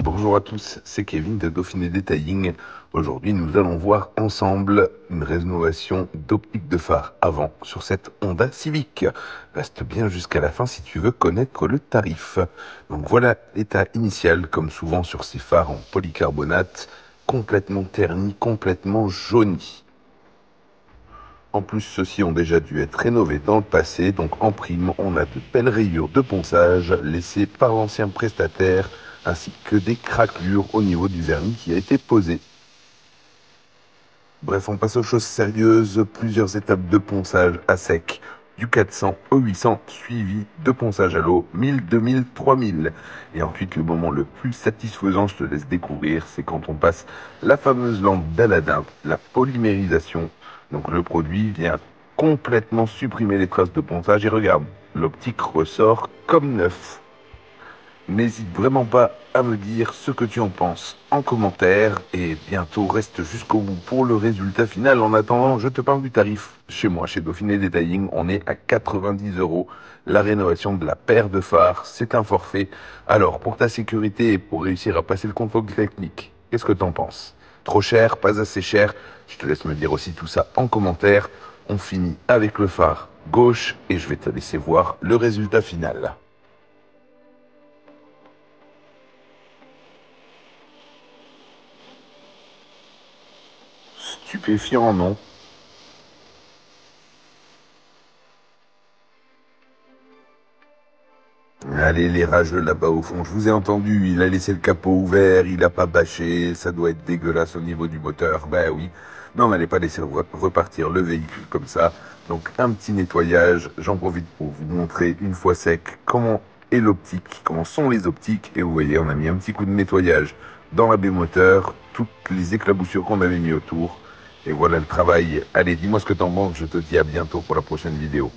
Bonjour à tous, c'est Kevin de Dauphiné Detailing. Aujourd'hui, nous allons voir ensemble une rénovation d'optique de phare avant sur cette Honda Civic. Reste bien jusqu'à la fin si tu veux connaître le tarif. Donc voilà l'état initial, comme souvent sur ces phares en polycarbonate, complètement ternis, complètement jaunis. En plus, ceux-ci ont déjà dû être rénovés dans le passé, donc en prime, on a de belles rayures de ponçage laissées par l'ancien prestataire, ainsi que des craquelures au niveau du vernis qui a été posé. Bref, on passe aux choses sérieuses, plusieurs étapes de ponçage à sec, du 400 au 800, suivi de ponçage à l'eau, 1000, 2000, 3000. Et ensuite, le moment le plus satisfaisant, je te laisse découvrir, c'est quand on passe la fameuse lampe d'Aladin, la polymérisation. Donc le produit vient complètement supprimer les traces de ponçage et regarde, l'optique ressort comme neuf. N'hésite vraiment pas à me dire ce que tu en penses en commentaire et bientôt reste jusqu'au bout pour le résultat final. En attendant, je te parle du tarif. Chez moi, chez Dauphiné Detailing, on est à 90 euros. La rénovation de la paire de phares, c'est un forfait. Alors, pour ta sécurité et pour réussir à passer le contrôle technique, qu'est-ce que t'en penses? Trop cher, pas assez cher? Je te laisse me dire aussi tout ça en commentaire. On finit avec le phare gauche et je vais te laisser voir le résultat final. Stupéfiant, non? Allez, les rageux là-bas au fond, je vous ai entendu, il a laissé le capot ouvert, il a pas bâché, ça doit être dégueulasse au niveau du moteur, ben oui. Non, mais n'allez pas laisser repartir le véhicule comme ça. Donc un petit nettoyage, j'en profite pour vous montrer une fois sec comment est l'optique, comment sont les optiques, et vous voyez, on a mis un petit coup de nettoyage dans la baie moteur, toutes les éclaboussures qu'on avait mis autour, et voilà le travail. Allez, dis-moi ce que t'en penses, je te dis à bientôt pour la prochaine vidéo.